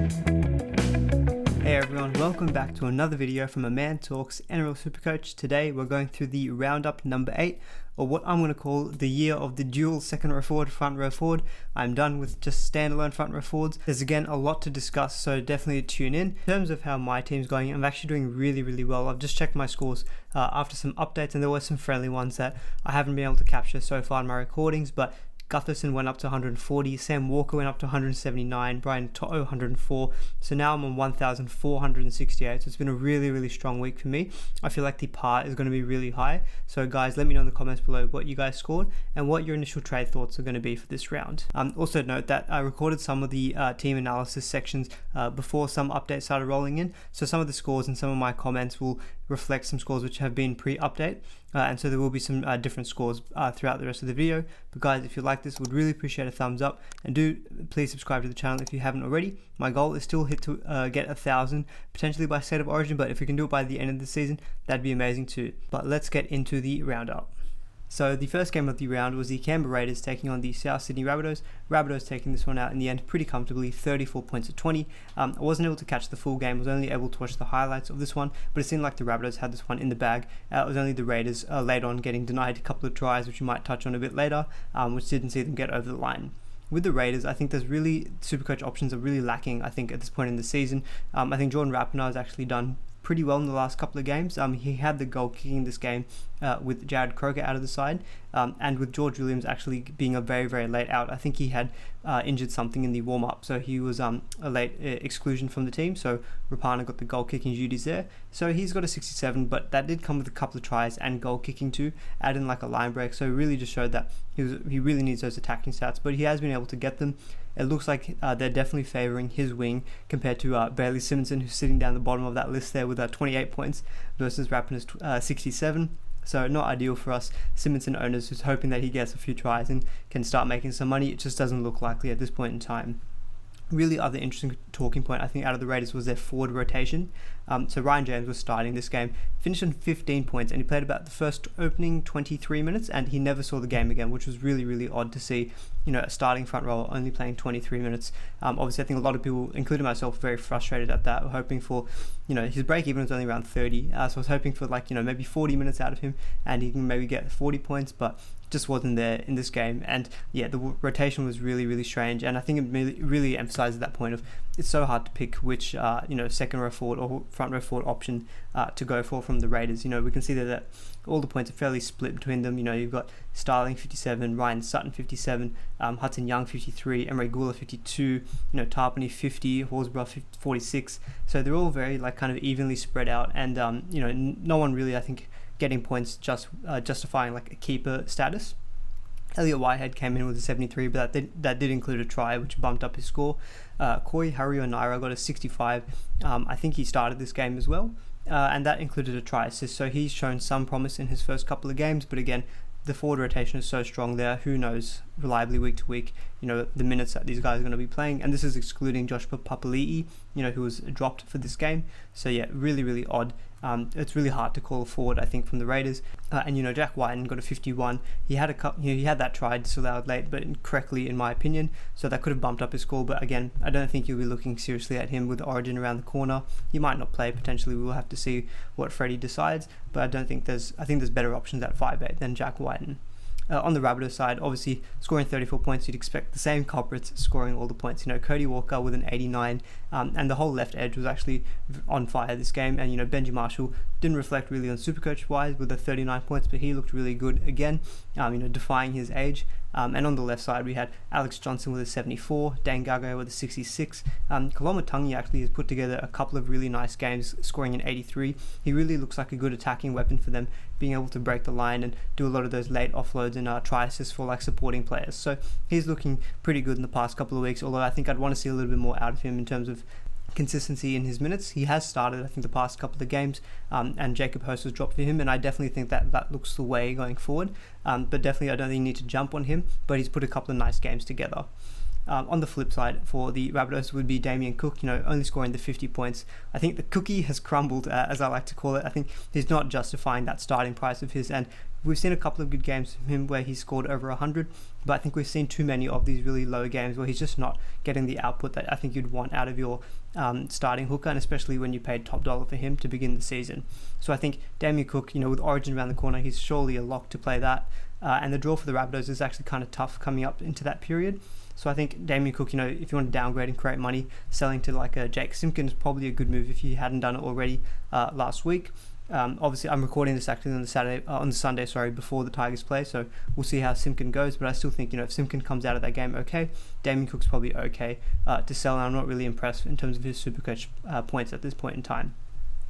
Hey everyone, welcome back to another video from A Man Talks NRL SuperCoach. Today we're going through the roundup number 8, or what I'm going to call the year of the dual second row forward, front row forward. I'm done with just standalone front row forwards. There's again a lot to discuss, so definitely tune in. In terms of how my team's going, I'm actually doing really well. I've just checked my scores after some updates, and there were some friendly ones that I haven't been able to capture so far in my recordings, but Gutherson went up to 140, Sam Walker went up to 179, Brian To'o 104, so now I'm on 1,468, so it's been a really strong week for me. I feel like the par is going to be really high, so guys, let me know in the comments below what you guys scored and what your initial trade thoughts are going to be for this round. Also note that I recorded some of the team analysis sections before some updates started rolling in, so some of the scores and some of my comments will reflect some scores which have been pre-update, and so there will be some different scores throughout the rest of the video. But guys, if you like this, would really appreciate a thumbs up, and do please subscribe to the channel if you haven't already. My goal is still to get 1,000 potentially by State of Origin, but if we can do it by the end of the season, that'd be amazing too. But let's get into the roundup. So the first game of the round was the Canberra Raiders taking on the South Sydney Rabbitohs. Rabbitohs taking this one out in the end pretty comfortably, 34 points to 20. I wasn't able to catch the full game, was only able to watch the highlights of this one, but it seemed like the Rabbitohs had this one in the bag. It was only the Raiders later on getting denied a couple of tries, which we might touch on a bit later, which didn't see them get over the line. With the Raiders, I think there's really, Supercoach options are really lacking, I think, at this point in the season. I think Jordan Rapana has actually done pretty well in the last couple of games. He had the goal kicking this game with Jared Croker out of the side, and with George Williams actually being a very late out. I think he had injured something in the warm-up, so he was a late exclusion from the team, so Rapana got the goal kicking duties there. So he's got a 67, but that did come with a couple of tries and goal kicking too, add in like a line break, so it really just showed that he really needs those attacking stats, but he has been able to get them. It looks like they're definitely favouring his wing compared to Bailey Simonson, who's sitting down the bottom of that list there with 28 points versus Rapana's 67. So not ideal for us Simonson owners who's hoping that he gets a few tries and can start making some money. It just doesn't look likely at this point in time. Really other interesting talking point I think out of the Raiders was their forward rotation. So Ryan James was starting this game, finished on 15 points, and he played about the first opening 23 minutes, and he never saw the game again, which was really odd to see, a starting front rower only playing 23 minutes. Obviously I think a lot of people, including myself, were very frustrated at that, hoping for, his break even was only around 30, so I was hoping for maybe 40 minutes out of him and he can maybe get 40 points, but just wasn't there in this game. And yeah, the rotation was really strange, and I think it really emphasizes that point of it's so hard to pick which second row forward or front row forward option to go for from the Raiders. We can see that all the points are fairly split between them. You've got Starling 57, Ryan Sutton 57, Hudson Young 53, Emery Gula 52, Tarpany 50, Horsburgh 46. So they're all very kind of evenly spread out, and no one really, I think, getting points just justifying a keeper status. Elliot Whitehead came in with a 73, but that did include a try, which bumped up his score. Corey Hario-Naira got a 65. I think he started this game as well, and that included a try assist, so he's shown some promise in his first couple of games, but again, the forward rotation is so strong there, who knows reliably week to week, the minutes that these guys are going to be playing, and this is excluding Josh Papali'i, who was dropped for this game. So yeah, really odd. It's really hard to call a forward, I think, from the Raiders. And Jack Whiten got a 51. He had he had that try disallowed late, but incorrectly in my opinion, so that could have bumped up his score. But again, I don't think you'll be looking seriously at him with Origin around the corner. He might not play potentially. We'll have to see what Freddie decides. But I think there's better options at 5'8" than Jack Whiten. On the Rabbitohs side, obviously scoring 34 points, you'd expect the same culprits scoring all the points. Cody Walker with an 89, and the whole left edge was actually on fire this game. And Benji Marshall didn't reflect really on Supercoach wise with the 39 points, but he looked really good again, defying his age. And on the left side, we had Alex Johnson with a 74, Dane Gagai with a 66. Kaloma Tungi actually has put together a couple of really nice games, scoring an 83. He really looks like a good attacking weapon for them, being able to break the line and do a lot of those late offloads and try assists for supporting players. So he's looking pretty good in the past couple of weeks, although I think I'd want to see a little bit more out of him in terms of consistency in his minutes. He has started, I think, the past couple of games, and Jacob Host was dropped for him, and I definitely think that looks the way going forward. But definitely I don't think you need to jump on him, but he's put a couple of nice games together. On the flip side for the Rabbitohs would be Damien Cook, only scoring the 50 points. I think the cookie has crumbled, as I like to call it. I think he's not justifying that starting price of his, and we've seen a couple of good games from him where he's scored over 100, but I think we've seen too many of these really low games where he's just not getting the output that I think you'd want out of your starting hooker, and especially when you paid top dollar for him to begin the season. So I think Damien Cook, with Origin around the corner, he's surely a lock to play that. And the draw for the Rabbitohs is actually kind of tough coming up into that period. So I think Damien Cook, if you want to downgrade and create money, selling to like a Jake Simpkin is probably a good move if you hadn't done it already last week. Obviously, I'm recording this actually on the Sunday, before the Tigers play, so we'll see how Simpkin goes. But I still think, if Simpkin comes out of that game okay, Damien Cook's probably okay to sell, and I'm not really impressed in terms of his SuperCoach points at this point in time.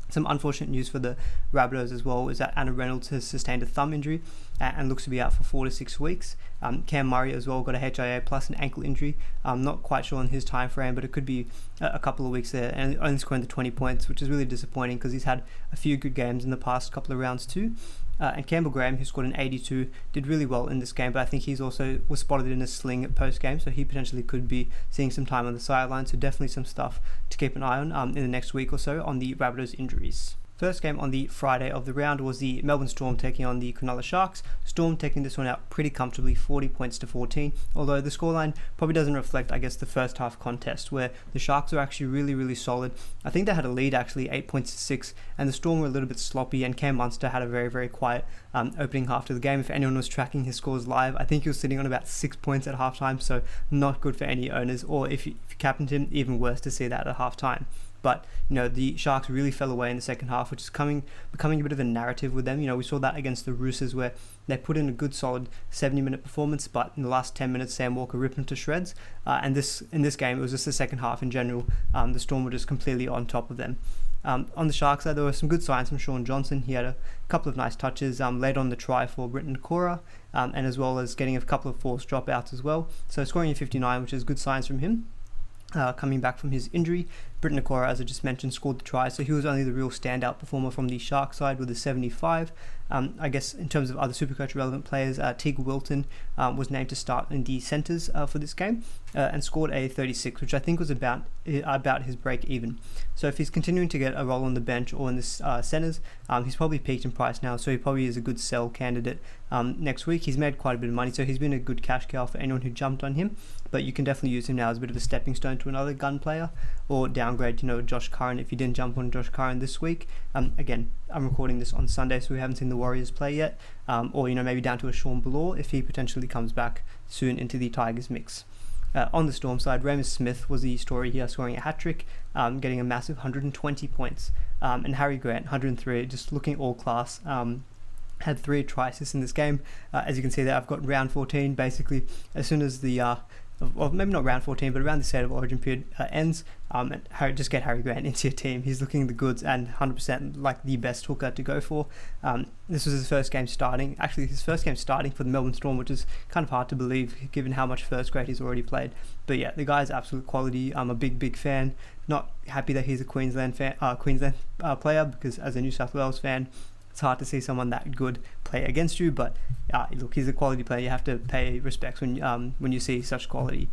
Some unfortunate news for the Rabbitohs as well is that Anna Reynolds has sustained a thumb injury and looks to be out for 4 to 6 weeks. Cam Murray as well got a HIA plus an ankle injury. I'm not quite sure on his time frame, but it could be a couple of weeks there, and only scoring the 20 points, which is really disappointing because he's had a few good games in the past couple of rounds too. And Campbell Graham, who scored an 82, did really well in this game, but I think he's also was spotted in a sling post-game, so he potentially could be seeing some time on the sideline, so definitely some stuff to keep an eye on in the next week or so on the Rabbitohs injuries. First game on the Friday of the round was the Melbourne Storm taking on the Cronulla Sharks. Storm taking this one out pretty comfortably, 40 points to 14, although the scoreline probably doesn't reflect, I guess, the first half contest, where the Sharks are actually really, really solid. I think they had a lead, actually, 8 points to 6, and the Storm were a little bit sloppy, and Cam Munster had a very, very quiet opening half to the game. If anyone was tracking his scores live, I think he was sitting on about 6 points at halftime, so not good for any owners, or if you captained him, even worse to see that at halftime. But, the Sharks really fell away in the second half, which is becoming a bit of a narrative with them. We saw that against the Roosters where they put in a good solid 70-minute performance, but in the last 10 minutes, Sam Walker ripped them to shreds. And in this game, it was just the second half in general. The Storm were just completely on top of them. On the Sharks side, there were some good signs from Sean Johnson. He had a couple of nice touches, laid on the try for Britton Cora, and as well as getting a couple of forced dropouts as well. So scoring a 59, which is good signs from him. Coming back from his injury, Britton Cora, as I just mentioned, scored the try, so he was only the real standout performer from the Shark side with a 75. I guess in terms of other SuperCoach relevant players, Teague Wilton was named to start in the centres for this game and scored a 36, which I think was about his break even. So if he's continuing to get a role on the bench or in the centres, he's probably peaked in price now, so he probably is a good sell candidate next week. He's made quite a bit of money, so he's been a good cash cow for anyone who jumped on him, but you can definitely use him now as a bit of a stepping stone to another gun player, or downgrade, Josh Curran if you didn't jump on Josh Curran this week. Again, I'm recording this on Sunday, so we haven't seen the Warriors play yet, or maybe down to a Sean Ballor if he potentially comes back soon into the Tigers mix. On the Storm side, Ramus Smith was the story here, scoring a hat-trick, getting a massive 120 points, and Harry Grant, 103, just looking all class. Had 3 try assists in this game. As you can see there, I've got round 14, basically, as soon as the well, maybe not round 14, but around the State of Origin period ends, and just get Harry Grant into your team. He's looking the goods and 100% like the best hooker to go for. This was his first game starting. Actually, his first game starting for the Melbourne Storm, which is kind of hard to believe given how much first grade he's already played. But yeah, the guy's absolute quality. I'm a big fan. Not happy that he's a Queensland player, because as a New South Wales fan, it's hard to see someone that good play against you, but look, he's a quality player. You have to pay respects when you see such quality.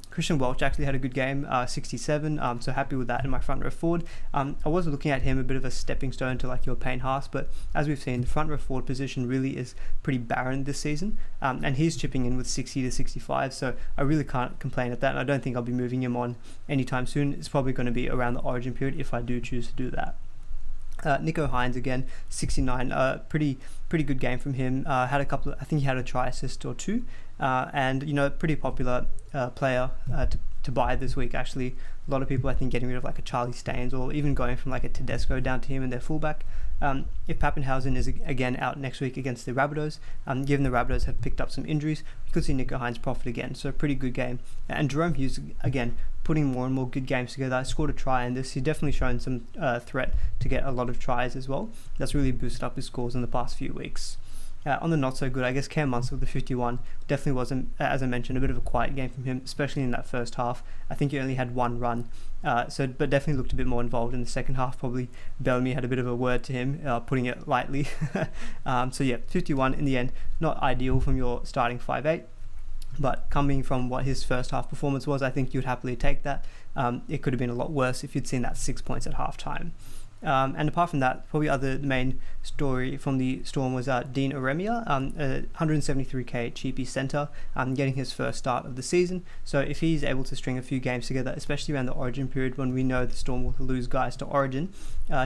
Christian Welch actually had a good game, 67, so happy with that in my front row forward. I was looking at him a bit of a stepping stone to like your Payne Haas, but as we've seen, the front row forward position really is pretty barren this season, and he's chipping in with 60 to 65, so I really can't complain at that, and I don't think I'll be moving him on anytime soon. It's probably going to be around the Origin period if I do choose to do that. Nico Hines again, 69, pretty good game from him. Had a couple of, I think he had a try assist or 2, and pretty popular player to buy this week. Actually, a lot of people I think getting rid of like a Charlie Staines, or even going from like a Tedesco down to him in their fullback. If Pappenhausen is again out next week against the Rabbitohs, given the Rabbitohs have picked up some injuries, you could see Nico Hines profit again. So pretty good game. And Jerome Hughes again, putting more and more good games together. I scored a try in this. He's definitely shown some threat to get a lot of tries as well. That's really boosted up his scores in the past few weeks. On the not so good, I guess Cam Munster with the 51 definitely wasn't, as I mentioned, a bit of a quiet game from him, especially in that first half. I think he only had 1 run, but definitely looked a bit more involved in the second half. Probably Bellamy had a bit of a word to him, putting it lightly. So yeah, 51 in the end, not ideal from your starting 5'8", but coming from what his first half performance was, I think you'd happily take that. It could have been a lot worse if you'd seen that 6 points at half time. And apart from that, probably other main story from the Storm was Dean Oremia, a 173k cheapie centre, getting his first start of the season. So if he's able to string a few games together, especially around the Origin period when we know the Storm will lose guys to Origin,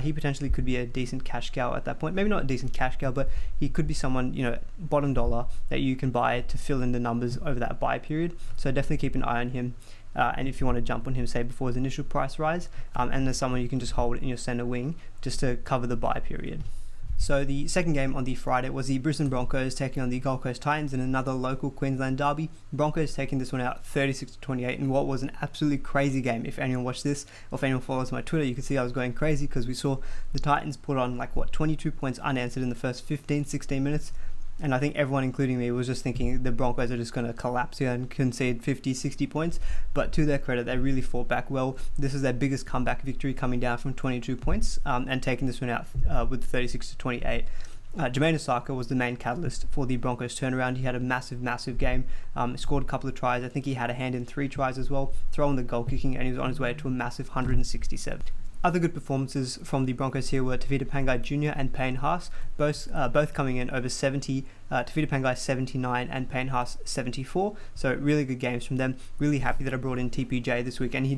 he potentially could be a decent cash cow at that point. Maybe not a decent cash cow, but he could be someone, bottom dollar that you can buy to fill in the numbers over that buy period. So definitely keep an eye on him. And if you want to jump on him, say before his initial price rise, and there's someone you can just hold in your center wing just to cover the buy period. So the second game on the Friday was the Brisbane Broncos taking on the Gold Coast Titans in another local Queensland derby. Broncos taking this one out 36-28 in what was an absolutely crazy game. If anyone watched this, or if anyone follows my Twitter, you can see I was going crazy because we saw the Titans put on 22 points unanswered in the first 15-16 minutes. And I think everyone, including me, was just thinking the Broncos are just going to collapse here and concede 50, 60 points. But to their credit, they really fought back well. This is their biggest comeback victory, coming down from 22 points and taking this one out with 36-28. Jermaine Osaka was the main catalyst for the Broncos turnaround. He had a massive game, scored a couple of tries. I think he had a hand in 3 tries as well, throwing the goal kicking, and he was on his way to a massive 167. Other good performances from the Broncos here were Tevita Pangai Jr. and Payne Haas, both coming in over 70. Tevita Pangai 79 and Payne Haas 74. So really good games from them. Really happy that I brought in TPJ this week, and he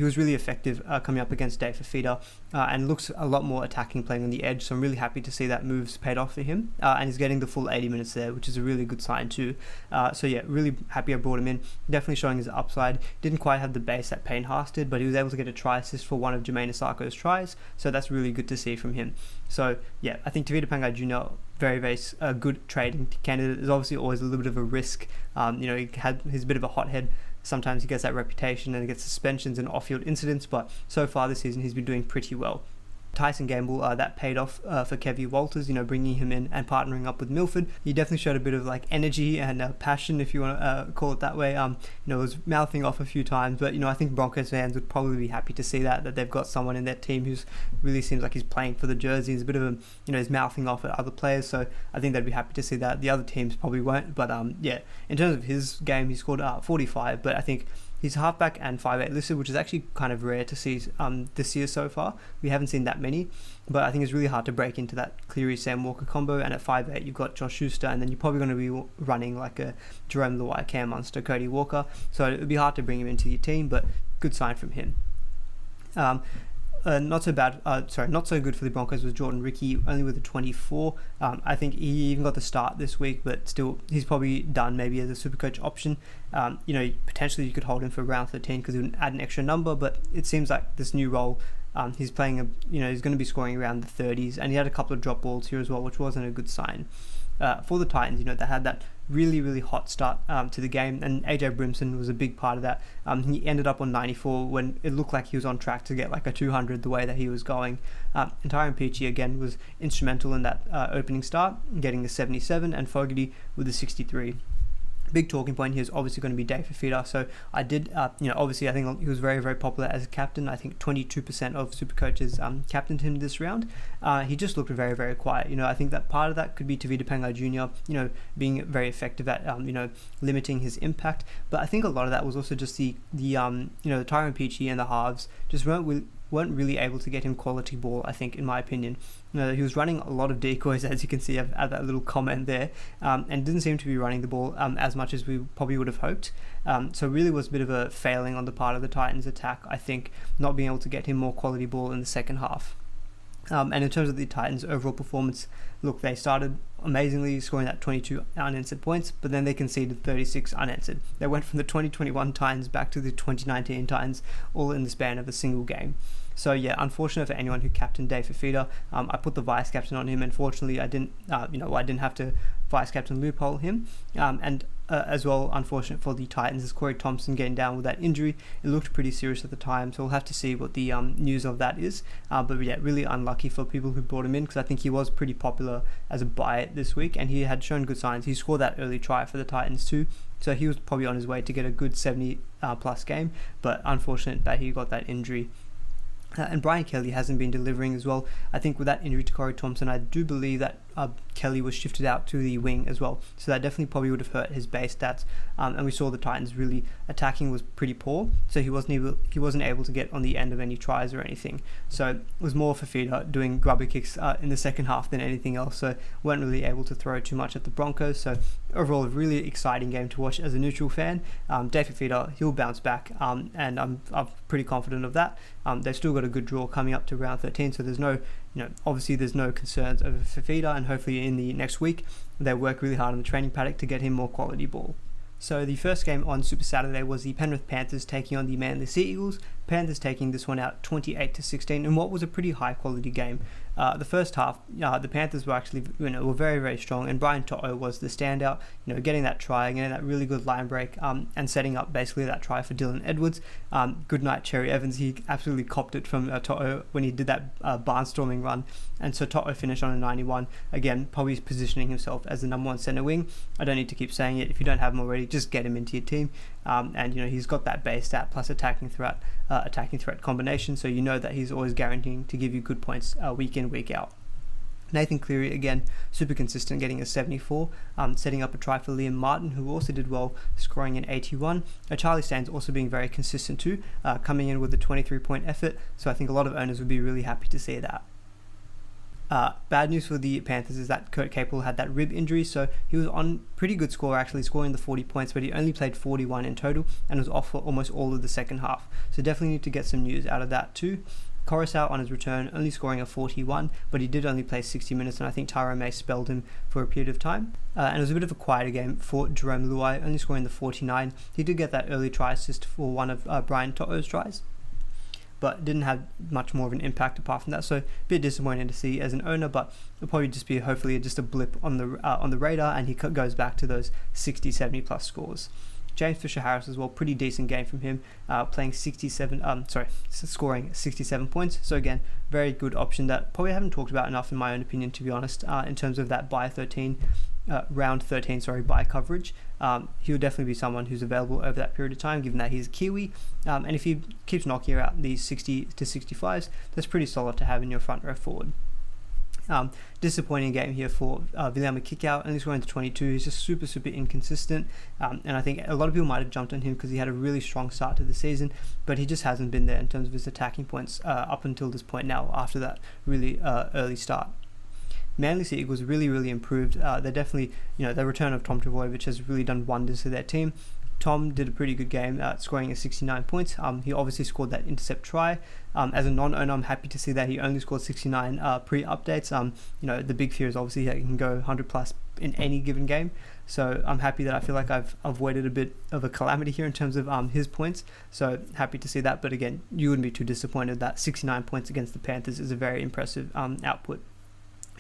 was really effective coming up against Dave Fafita, and looks a lot more attacking, playing on the edge. So I'm really happy to see that move's paid off for him, and he's getting the full 80 minutes there, which is a really good sign too. So yeah, really happy I brought him in. Definitely showing his upside. Didn't quite have the base that Payne Haas did, but he was able to get a try assist for one of Jermaine Osaka's tries. So that's really good to see from him. So yeah, I think Tevita Pangai Jr. very good trading candidate. Is obviously always a little bit of a risk. He's a bit of a hothead. Sometimes he gets that reputation and he gets suspensions and off-field incidents, but so far this season he's been doing pretty well. Tyson Gamble, that paid off for Kevy Walters, bringing him in and partnering up with Milford. He definitely showed a bit of energy and passion, if you want to call it that way. Was mouthing off a few times, but I think Broncos fans would probably be happy to see that they've got someone in their team who's really seems like he's playing for the jersey. He's a bit of he's mouthing off at other players, so I think they'd be happy to see that. The other teams probably won't, but in terms of his game, he scored 45, but I think he's halfback and 5'8" listed, which is actually kind of rare to see this year so far. We haven't seen that many, but I think it's really hard to break into that Cleary-Sam Walker combo. And at 5'8", you've got Josh Schuster, and then you're probably going to be running like a Jerome Luai, Cam Munster, Cody Walker. So it would be hard to bring him into your team, but good sign from him. Not so good for the Broncos was Jordan Ricky, only with a 24. I think he even got the start this week, but still, he's probably done maybe as a SuperCoach option. Potentially you could hold him for round 13 because it would add an extra number, but it seems like this new role, he's playing he's going to be scoring around the 30s, and he had a couple of drop balls here as well, which wasn't a good sign. For the Titans, they had that really hot start to the game, and AJ Brimson was a big part of that. He ended up on 94 when it looked like he was on track to get like a 200 the way that he was going. And Tyrone Peachey again was instrumental in that opening start, getting a 77, and Fogarty with a 63. Big talking point here is obviously going to be Dave Fafita. So I did, obviously I think he was very popular as a captain. I think 22% of SuperCoaches captained him this round. He just looked very quiet. I think that part of that could be Tevita Pangai Jr. Being very effective at limiting his impact. But I think a lot of that was also just the Tyrone Peachey and the halves just weren't really able to get him quality ball, I think, in my opinion. He was running a lot of decoys, as you can see. I've added that little comment there, and didn't seem to be running the ball as much as we probably would have hoped. So really was a bit of a failing on the part of the Titans attack, I think, not being able to get him more quality ball in the second half. And in terms of the Titans' overall performance, look, they started amazingly, scoring that 22 unanswered points, but then they conceded 36 unanswered. They went from the 2021 Titans back to the 2019 Titans, all in the span of a single game. So yeah, unfortunate for anyone who captained Dave Fafita. I put the vice captain on him. Unfortunately, I didn't have to vice captain loophole him. And as well, unfortunate for the Titans is Corey Thompson getting down with that injury. It looked pretty serious at the time, so we'll have to see what the news of that is. But yeah, really unlucky for people who brought him in, because I think he was pretty popular as a buy this week, and he had shown good signs. He scored that early try for the Titans too, so he was probably on his way to get a good 70 plus game, but unfortunate that he got that injury. And Brian Kelly hasn't been delivering as well. I think with that injury to Corey Thompson, I do believe that Kelly was shifted out to the wing as well, so that definitely probably would have hurt his base stats. And we saw the Titans really attacking was pretty poor, so he wasn't able to get on the end of any tries or anything. So it was more Fafita doing grubber kicks in the second half than anything else. So weren't really able to throw too much at the Broncos. So overall, a really exciting game to watch as a neutral fan. Dave Fafita, he'll bounce back, and I'm pretty confident of that. They've still got a good draw coming up to round 13, so there's no, obviously there's no concerns over Fafita, and hopefully in the next week they work really hard on the training paddock to get him more quality ball. So the first game on Super Saturday was the Penrith Panthers taking on the Manly Sea Eagles. Panthers taking this one out 28-16 in what was a pretty high quality game. The first half, the Panthers were actually were very, very strong, and Brian To'o was the standout, getting that try, getting that really good line break, and setting up basically that try for Dylan Edwards. Good night Cherry Evans, he absolutely copped it from To'o when he did that barnstorming run, and so To'o finished on a 91, again probably positioning himself as the number one centre wing. I don't need to keep saying it, if you don't have him already, just get him into your team. And he's got that base stat plus attacking threat combination, so that he's always guaranteeing to give you good points week in, week out. Nathan Cleary, again, super consistent, getting a 74, setting up a try for Liam Martin, who also did well, scoring an 81. Charlie Staines also being very consistent too, coming in with a 23-point effort, so I think a lot of owners would be really happy to see that. Bad news for the Panthers is that Kurt Capewell had that rib injury, so he was on pretty good score, actually scoring the 40 points, but he only played 41 in total and was off for almost all of the second half. So definitely need to get some news out of that too. Coruscant on his return, only scoring a 41, but he did only play 60 minutes, and I think Tyrone May spelled him for a period of time. And it was a bit of a quieter game for Jerome Luai, only scoring the 49. He did get that early try assist for one of Brian To'o's tries, but didn't have much more of an impact apart from that. So a bit disappointing to see as an owner, but it'll probably just be hopefully just a blip on the radar, and he goes back to those 60, 70 plus scores. James Fisher-Harris as well, pretty decent game from him, scoring 67 points. So again, very good option that probably haven't talked about enough in my own opinion, to be honest, in terms of that round 13 buy coverage. He'll definitely be someone who's available over that period of time, given that he's a Kiwi, and if he keeps knocking out these 60 to 65s, that's pretty solid to have in your front row forward. Disappointing game here for Viliama Kickout, only scoring to 22. He's just super inconsistent, and I think a lot of people might have jumped on him because he had a really strong start to the season, but he just hasn't been there in terms of his attacking points up until this point now, after that really early start. Manly Sea Eagles really improved. They're definitely, the return of Tom Trbojevic has really done wonders for their team. Tom did a pretty good game, scoring a 69 points. He obviously scored that intercept try. As a non-owner, I'm happy to see that he only scored 69 pre-updates. The big fear is obviously that he can go 100 plus in any given game. So I'm happy that I feel like I've avoided a bit of a calamity here in terms of his points. So happy to see that. But again, you wouldn't be too disappointed that 69 points against the Panthers is a very impressive output.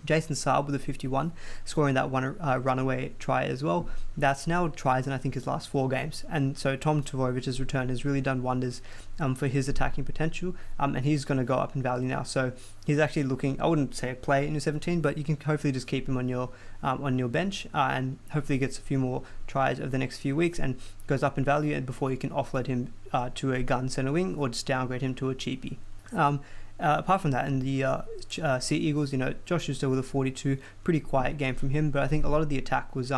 Jason Saab with a 51, scoring that one runaway try as well. That's now tries in I think his last 4 games, and so Tom Trbojevic's return has really done wonders for his attacking potential, and he's going to go up in value now. So he's actually looking, I wouldn't say a play in your 17, but you can hopefully just keep him on your bench, and hopefully gets a few more tries over the next few weeks and goes up in value, and before you can offload him to a gun center wing or just downgrade him to a cheapie. Apart from that, in the Sea Eagles, Josh Schuster with a 42, pretty quiet game from him, but I think a lot of the attack was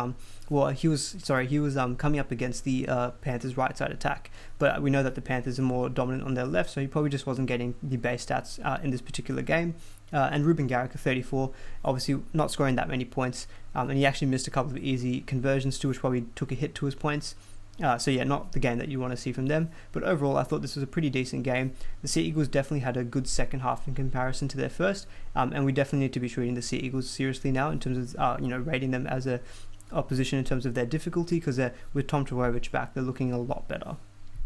he was coming up against the Panthers' right side attack, but we know that the Panthers are more dominant on their left, so he probably just wasn't getting the base stats in this particular game. And Ruben Garrick, a 34, obviously not scoring that many points, and he actually missed a couple of easy conversions too, which probably took a hit to his points. So yeah, not the game that you want to see from them, but overall I thought this was a pretty decent game. The Sea Eagles definitely had a good second half in comparison to their first, and we definitely need to be treating the Sea Eagles seriously now in terms of rating them as a opposition in terms of their difficulty, because with Tom Trbojevic back, they're looking a lot better.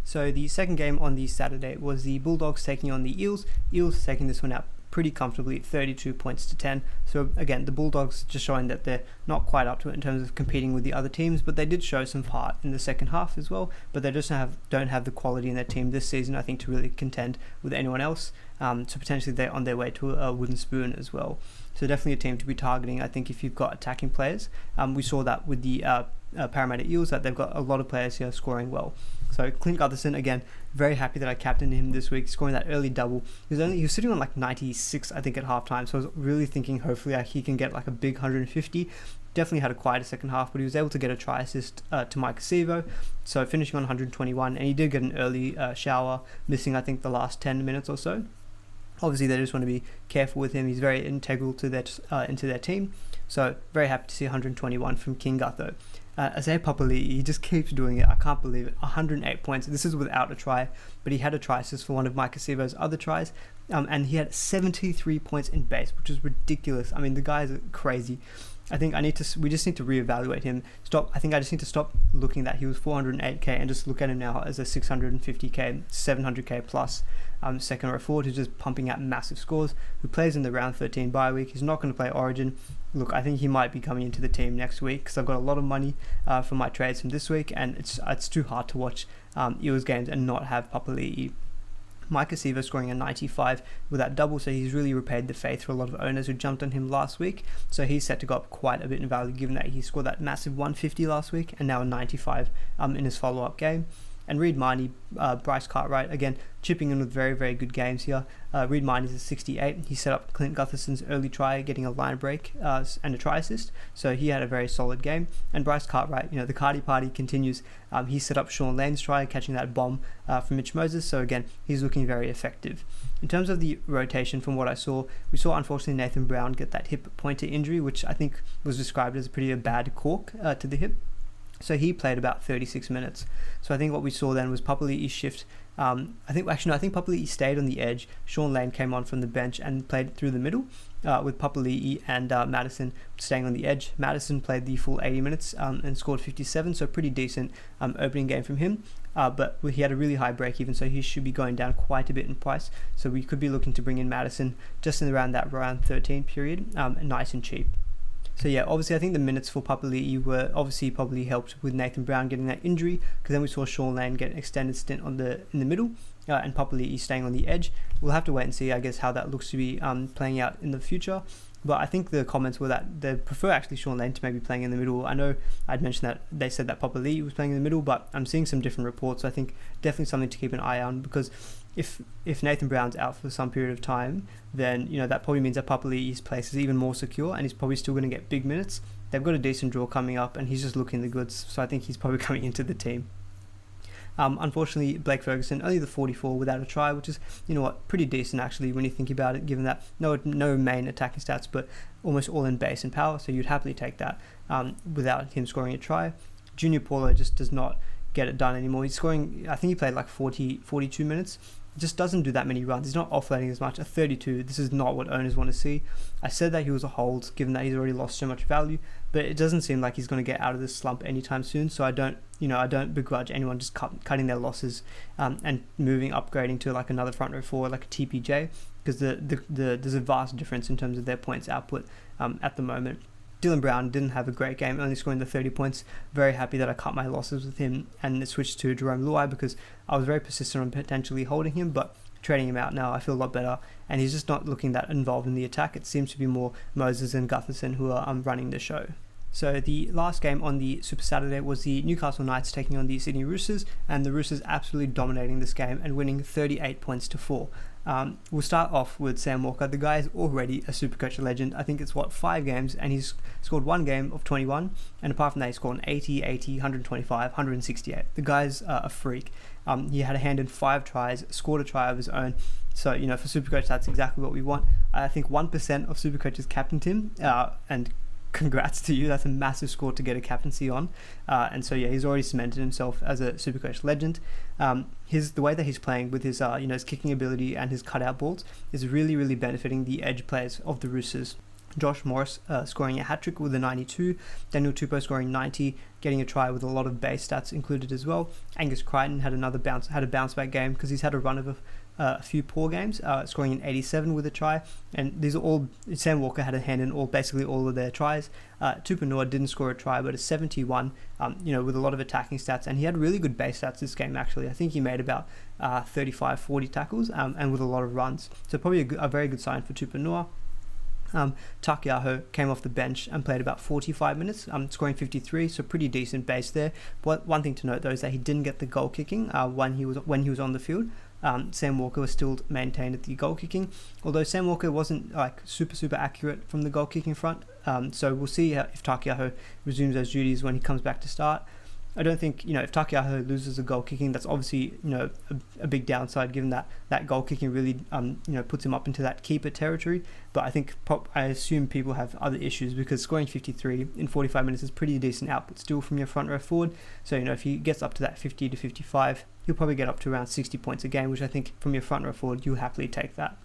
So the second game on the Saturday was the Bulldogs taking on the Eels. Eels taking this one out pretty comfortably, 32 points to 10. So again, the Bulldogs just showing that they're not quite up to it in terms of competing with the other teams, but they did show some heart in the second half as well, but they just don't have the quality in their team this season, I think, to really contend with anyone else. So potentially they're on their way to a wooden spoon as well. So definitely a team to be targeting, I think, if you've got attacking players. We saw that with the Parramatta Eels, that they've got a lot of players here scoring well. So Clint Gutherson, again, very happy that I captained him this week, scoring that early double. He was sitting on like 96, I think, at halftime. So I was really thinking hopefully he can get like a big 150. Definitely had a quieter second half, but he was able to get a try assist to Mike Acevo, so finishing on 121, and he did get an early shower, missing I think the last 10 minutes or so. Obviously they just want to be careful with him. He's very integral to into their team, so very happy to see 121 from King Gutho. Isaiah Papali'i, he just keeps doing it. I can't believe it. 108 points. This is without a try, but he had a try assist for one of Mike Acevo's other tries, and he had 73 points in base, which is ridiculous. I mean, the guy is crazy. I think we just need to reevaluate him. I think I just need to stop looking that he was 408k and just look at him now as a 650k, 700k plus second row forward who's just pumping out massive scores, who plays in the round 13 bye week. He's not going to play Origin. Look, I think he might be coming into the team next week because I've got a lot of money for my trades from this week, and it's too hard to watch Eels games and not have Papali'i. Mike Acevo scoring a 95 with that double, so he's really repaid the faith for a lot of owners who jumped on him last week. So he's set to go up quite a bit in value, given that he scored that massive 150 last week and now a 95 in his follow-up game. And Reed Miney, Bryce Cartwright, again, chipping in with very, very good games here. Reed Miney's at 68. He set up Clint Gutherson's early try, getting a line break and a try assist. So he had a very solid game. And Bryce Cartwright, the Cardi party continues. He set up Sean Lane's try, catching that bomb from Mitch Moses. So again, he's looking very effective. In terms of the rotation, from what I saw, we saw unfortunately Nathan Brown get that hip pointer injury, which I think was described as a pretty bad cork to the hip. So he played about 36 minutes. So I think what we saw then was Papali'i's shift. I think Papali'i stayed on the edge. Sean Lane came on from the bench and played through the middle, with Papali'i and Madison staying on the edge. Madison played the full 80 minutes and scored 57, so pretty decent opening game from him. But he had a really high break even, so he should be going down quite a bit in price. So we could be looking to bring in Madison just in around that round 13 period, nice and cheap. So yeah, obviously I think the minutes for Papali'i were obviously probably helped with Nathan Brown getting that injury, because then we saw Sean Lane get an extended stint in the middle, and Papali'i staying on the edge. We'll have to wait and see, I guess, how that looks to be playing out in the future. But I think the comments were that they prefer actually Sean Lane to maybe playing in the middle. I know I'd mentioned that they said that Papali'i was playing in the middle, but I'm seeing some different reports. So I think definitely something to keep an eye on, because if Nathan Brown's out for some period of time, then that probably means that Papali'i's place is even more secure, and he's probably still going to get big minutes. They've got a decent draw coming up, and he's just looking the goods. So I think he's probably coming into the team. Unfortunately, Blake Ferguson, only the 44 without a try, which is, pretty decent actually when you think about it, given that no main attacking stats, but almost all in base and power, so you'd happily take that without him scoring a try. Junior Paulo just does not get it done anymore. He's scoring, I think he played like 42 minutes. Just doesn't do that many runs. He's not offloading as much. A 32, this is not what owners want to see. I said that he was a hold, given that he's already lost so much value, but it doesn't seem like he's going to get out of this slump anytime soon. So I don't begrudge anyone just cutting their losses and upgrading to like another front row forward, like a TPJ, because there's a vast difference in terms of their points output at the moment. Dylan Brown didn't have a great game, only scoring the 30 points. Very happy that I cut my losses with him and switched to Jerome Luai, because I was very persistent on potentially holding him, but trading him out now I feel a lot better, and he's just not looking that involved in the attack. It seems to be more Moses and Gutherson who are running the show. So the last game on the Super Saturday was the Newcastle Knights taking on the Sydney Roosters, and the Roosters absolutely dominating this game and winning 38 points to 4. We'll start off with Sam Walker. The guy is already a SuperCoach legend. I think it's 5 games, and he's scored one game of 21, and apart from that he scored an 80, 125, 168. The guy's a freak. He had a hand in 5 tries, scored a try of his own. So, for SuperCoach, that's exactly what we want. I think 1% of SuperCoaches captained him, and congrats to you. That's a massive score to get a captaincy on. And so, yeah, he's already cemented himself as a SuperCoach legend. The way that he's playing with his, his kicking ability and his cutout balls is really, really benefiting the edge players of the Roosters. Josh Morris scoring a hat-trick with a 92, Daniel Tupou scoring 90, getting a try with a lot of base stats included as well. Angus Crichton had a bounce back game because he's had a run of a few poor games, scoring an 87 with a try, and these are all, Sam Walker had a hand in basically all of their tries. Tupanua didn't score a try, but a 71, with a lot of attacking stats, and he had really good base stats this game actually. I think he made about 35-40 tackles and with a lot of runs, so probably a very good sign for Tupanua. Takiaho came off the bench and played about 45 minutes, scoring 53, so pretty decent base there. But one thing to note though is that he didn't get the goal kicking when he was on the field. Sam Walker was still maintained at the goal kicking, although Sam Walker wasn't like super accurate from the goal kicking front. So we'll see if Takiaho resumes those duties when he comes back to start. I don't think, if Takiaho loses a goal kicking, that's obviously, a big downside, given that goal kicking really, puts him up into that keeper territory. But I assume people have other issues, because scoring 53 in 45 minutes is pretty decent output still from your front row forward. So, if he gets up to that 50 to 55, he'll probably get up to around 60 points a game, which I think from your front row forward, you'll happily take that.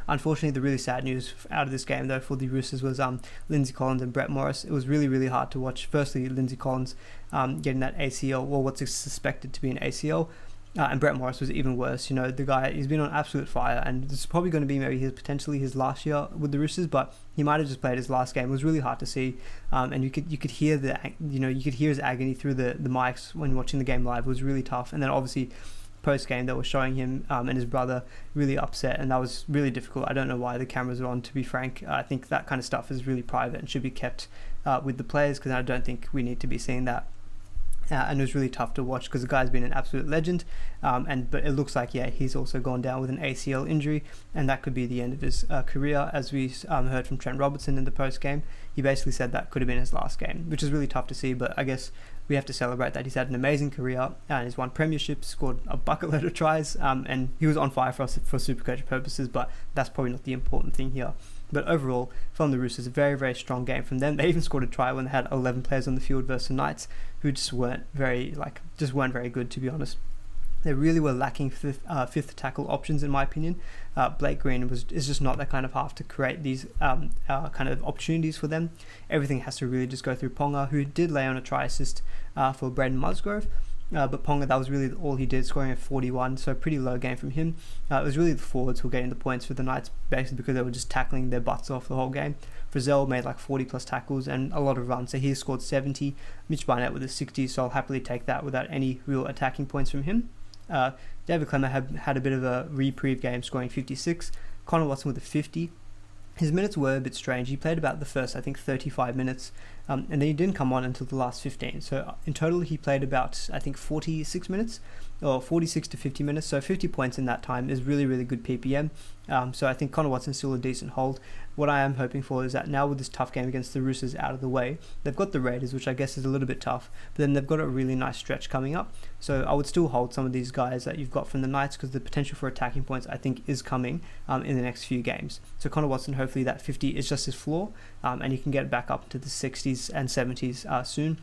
Unfortunately, the really sad news out of this game, though, for the Roosters was Lindsay Collins and Brett Morris. It was really hard to watch. Firstly, Lindsay Collins getting that ACL, or what's suspected to be an ACL, and Brett Morris was even worse. The guy, he's been on absolute fire, and this is probably going to be maybe potentially his last year with the Roosters, but he might have just played his last game. It was really hard to see, and you could hear his agony through the mics when watching the game live. It was really tough, and then obviously post-game they were showing him and his brother really upset, and that was really difficult. I don't know why the cameras are on, to be frank. I think that kind of stuff is really private and should be kept with the players, because I don't think we need to be seeing that. And it was really tough to watch because the guy's been an absolute legend, but it looks like he's also gone down with an ACL injury, and that could be the end of his career. As we heard from Trent Robertson in the post-game, he basically said that could have been his last game, which is really tough to see, but I guess we have to celebrate that he's had an amazing career, and he's won premierships, scored a bucket load of tries, and he was on fire for SuperCoach purposes, but that's probably not the important thing here. But overall, from the Roosters, a very strong game from them. They even scored a try when they had 11 players on the field versus the Knights, who just weren't very good, to be honest. They really were lacking fifth tackle options, in my opinion. Blake Green is just not that kind of half to create these kind of opportunities for them. Everything has to really just go through Ponga, who did lay on a try assist for Braden Musgrove. But Ponga, that was really all he did, scoring a 41, so a pretty low game from him. It was really the forwards who were getting the points for the Knights, basically because they were just tackling their butts off the whole game. Frizzell made like 40 plus tackles and a lot of runs, so he scored 70. Mitch Barnett with a 60, so I'll happily take that without any real attacking points from him. David Clemmer had a bit of a reprieve game, scoring 56. Connor Watson with a 50. His minutes were a bit strange. He played about the first, 35 minutes, and then he didn't come on until the last 15. So in total, he played about, 46 minutes, or 46 to 50 minutes. So 50 points in that time is really good PPM. So I think Connor Watson's still a decent hold. What I am hoping for is that now with this tough game against the Roosters out of the way, they've got the Raiders, which I guess is a little bit tough, but then they've got a really nice stretch coming up. So I would still hold some of these guys that you've got from the Knights, because the potential for attacking points I think is coming in the next few games. So Connor Watson, hopefully that 50 is just his floor, and he can get back up into the 60s and 70s soon.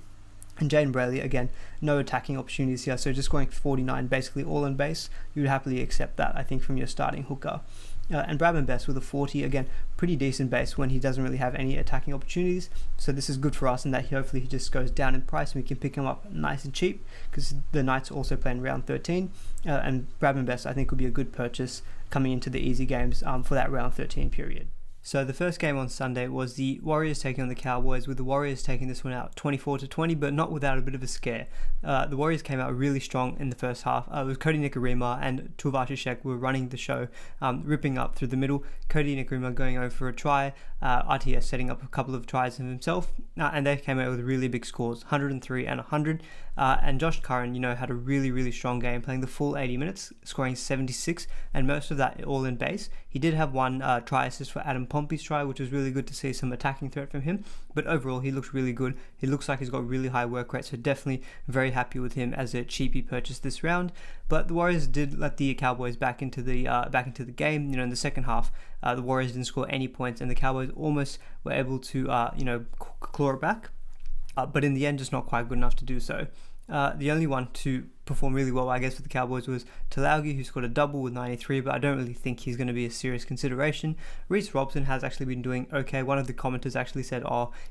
And Jaden Brayley, again, no attacking opportunities here, so just scoring 49, basically all in base. You would happily accept that, I think, from your starting hooker. And Bradman Best with a 40, again, pretty decent base when he doesn't really have any attacking opportunities. So this is good for us in that hopefully he just goes down in price and we can pick him up nice and cheap, because the Knights are also playing round 13. And Bradman Best, I think, would be a good purchase coming into the easy games for that round 13 period. So the first game on Sunday was the Warriors taking on the Cowboys, with the Warriors taking this one out 24-20, but not without a bit of a scare. The Warriors came out really strong in the first half. It was Cody Nikorima and Tuivasa-Sheck were running the show, ripping up through the middle. Cody Nikorima going over for a try, RTS setting up a couple of tries himself, and they came out with really big scores, 103 and 100. And Josh Curran, had a really strong game, playing the full 80 minutes, scoring 76, and most of that all in base. He did have one try assist for Adam Pompey's try, which was really good to see some attacking threat from him. But overall, he looks really good. He looks like he's got really high work rate, so definitely very happy with him as a cheapie purchase this round. But the Warriors did let the Cowboys back into the game. In the second half, the Warriors didn't score any points, and the Cowboys almost were able to claw it back. But in the end, just not quite good enough to do so. The only one to performed really well, I guess, for the Cowboys was Talaugi, who scored a double with 93, but I don't really think he's going to be a serious consideration. Reece Robson has actually been doing okay. One of the commenters actually said,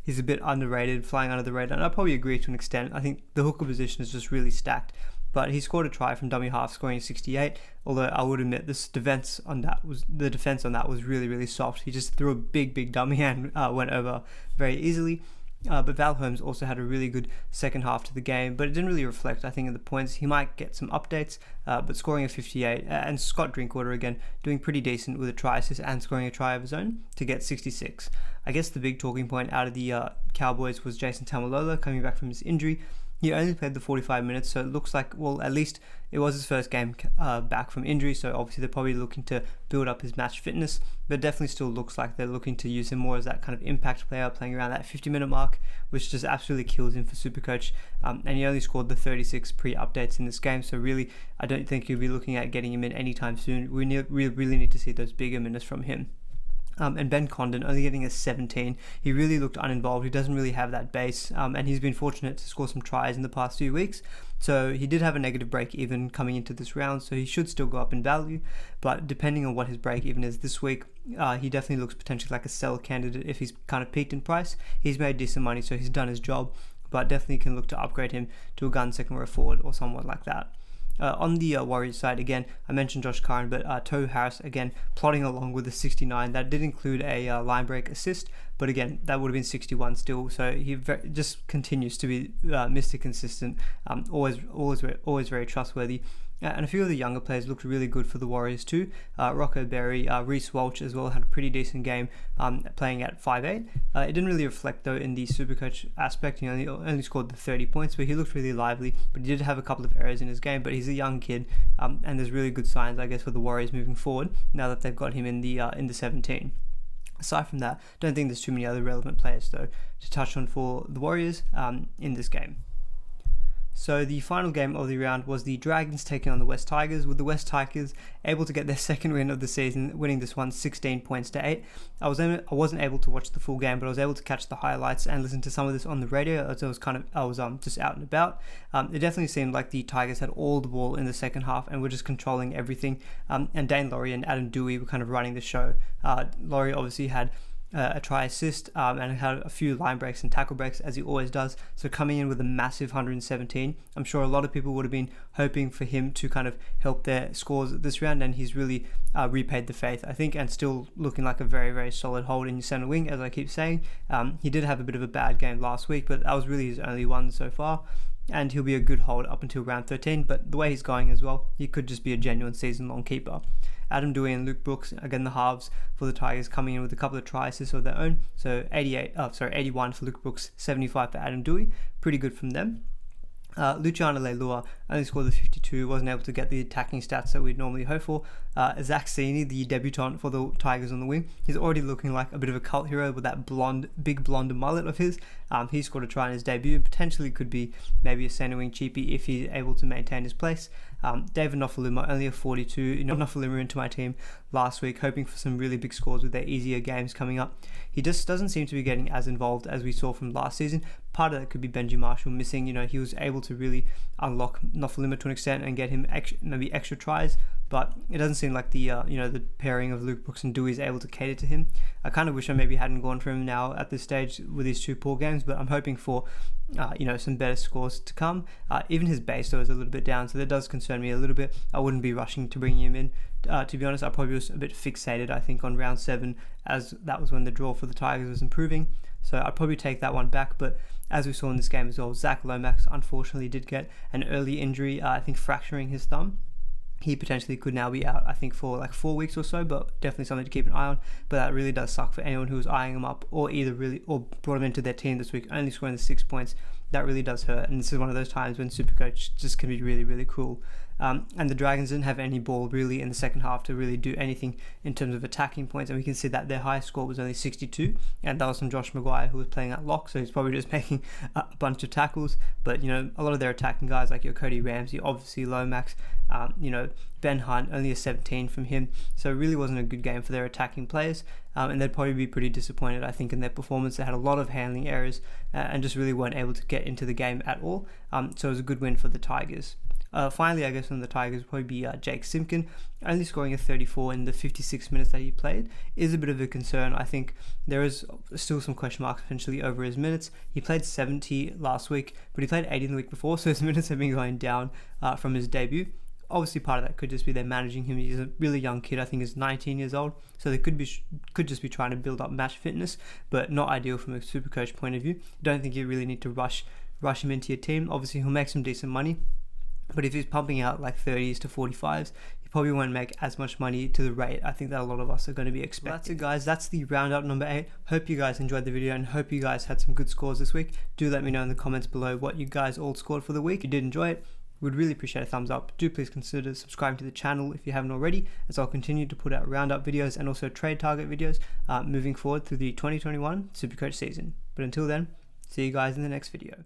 he's a bit underrated, flying under the radar, and I probably agree to an extent. I think the hooker position is just really stacked. But he scored a try from dummy half, scoring 68. Although I would admit the defense on that was really, really soft. He just threw a big dummy and went over very easily. But Val Holmes also had a really good second half to the game, but it didn't really reflect, I think, in the points. He might get some updates, but scoring a 58, and Scott Drinkwater again doing pretty decent with a try assist and scoring a try of his own to get 66. I guess the big talking point out of the Cowboys was Jason Tamalolo coming back from his injury. He only played the 45 minutes, so it looks like, well, at least it was his first game back from injury, so obviously they're probably looking to build up his match fitness, but it definitely still looks like they're looking to use him more as that kind of impact player, playing around that 50-minute mark, which just absolutely kills him for SuperCoach, and he only scored the 36 pre-updates in this game, so really, I don't think you'll be looking at getting him in anytime soon. We really need to see those bigger minutes from him. And Ben Condon only getting a 17. He really looked uninvolved. He doesn't really have that base, and he's been fortunate to score some tries in the past few weeks. So he did have a negative break even coming into this round, so he should still go up in value. But depending on what his break even is this week, he definitely looks potentially like a sell candidate if he's kind of peaked in price. He's made decent money, so he's done his job, but definitely can look to upgrade him to a gun second row forward or someone like that. On the Warriors side, again, I mentioned Josh Curran, but Tohu Harris, again, plodding along with the 69. That did include a line break assist, but again, that would have been 61 still. So he just continues to be Mr. Consistent, always very trustworthy. And a few of the younger players looked really good for the Warriors too. Rocco Berry, Reece Walsh as well had a pretty decent game playing at 5'8". It didn't really reflect though in the SuperCoach aspect. He only scored the 30 points, but he looked really lively. But he did have a couple of errors in his game, but he's a young kid, and there's really good signs, I guess, for the Warriors moving forward now that they've got him in the 17. Aside from that, don't think there's too many other relevant players though to touch on for the Warriors in this game. So the final game of the round was the Dragons taking on the West Tigers, with the West Tigers able to get their second win of the season, winning this one 16 points to 8. I wasn't able to watch the full game, but I was able to catch the highlights and listen to some of this on the radio as I was just out and about. It definitely seemed like the Tigers had all the ball in the second half and were just controlling everything. And Dane Laurie and Adam Dewey were kind of running the show. Laurie obviously had a try assist and had a few line breaks and tackle breaks as he always does, so coming in with a massive 117. I'm sure a lot of people would have been hoping for him to kind of help their scores this round, and he's really repaid the faith, I think, and still looking like a very, very solid hold in your center wing, as I keep saying. He did have a bit of a bad game last week, but that was really his only one so far, and he'll be a good hold up until round 13, but the way he's going as well, he could just be a genuine season-long keeper. Adam Dewey and Luke Brooks, again the halves for the Tigers, coming in with a couple of try assists of their own. So 81 for Luke Brooks, 75 for Adam Dewey. Pretty good from them. Luciano Leilua only scored the 52, wasn't able to get the attacking stats that we'd normally hope for. Zach Sini, the debutant for the Tigers on the wing, he's already looking like a bit of a cult hero with that big blonde mullet of his. He scored a try in his debut and potentially could be maybe a centre wing cheapie if he's able to maintain his place. David Nofaluma, only a 42. Nofaluma into my team last week, hoping for some really big scores with their easier games coming up. He just doesn't seem to be getting as involved as we saw from last season. Part of that could be Benji Marshall missing. He was able to really unlock Nofaluma to an extent and get him maybe extra tries, but it doesn't seem like the the pairing of Luke Brooks and Dewey is able to cater to him. I kind of wish I maybe hadn't gone for him now at this stage with these two poor games, but I'm hoping for some better scores to come. Even his base though is a little bit down, so that does concern me a little bit. I wouldn't be rushing to bring him in. To be honest, I probably was a bit fixated, I think, on round 7, as that was when the draw for the Tigers was improving. So I'd probably take that one back. But as we saw in this game as well, Zach Lomax unfortunately did get an early injury, I think fracturing his thumb. He potentially could now be out, I think, for like 4 weeks or so, but definitely something to keep an eye on. But that really does suck for anyone who was eyeing him up or brought him into their team this week, only scoring the 6 points. That really does hurt, and this is one of those times when SuperCoach just can be really, really cruel. And the Dragons didn't have any ball really in the second half to really do anything in terms of attacking points, and we can see that their highest score was only 62, and that was from Josh Maguire, who was playing at lock, so he's probably just making a bunch of tackles. But a lot of their attacking guys like your Cody Ramsey, obviously Lomax, Ben Hunt, only a 17 from him, so it really wasn't a good game for their attacking players, and they'd probably be pretty disappointed, I think, in their performance. They had a lot of handling errors and just really weren't able to get into the game at all, so it was a good win for the Tigers. Finally, I guess on the Tigers would probably be Jake Simpkin. Only scoring a 34 in the 56 minutes that he played is a bit of a concern. I think there is still some question marks potentially over his minutes. He played 70 last week, but he played 80 in the week before, so his minutes have been going down from his debut. Obviously, part of that could just be they're managing him. He's a really young kid. I think he's 19 years old, so they could just be trying to build up match fitness, but not ideal from a Supercoach point of view. Don't think you really need to rush him into your team. Obviously, he'll make some decent money, but if he's pumping out like 30s to 45s, he probably won't make as much money to the rate I think that a lot of us are going to be expecting. That's it, guys. That's the roundup number 8. Hope you guys enjoyed the video and hope you guys had some good scores this week. Do let me know in the comments below what you guys all scored for the week. If you did enjoy it, would really appreciate a thumbs up. Do please consider subscribing to the channel if you haven't already, as I'll continue to put out roundup videos and also trade target videos moving forward through the 2021 Supercoach season. But until then, see you guys in the next video.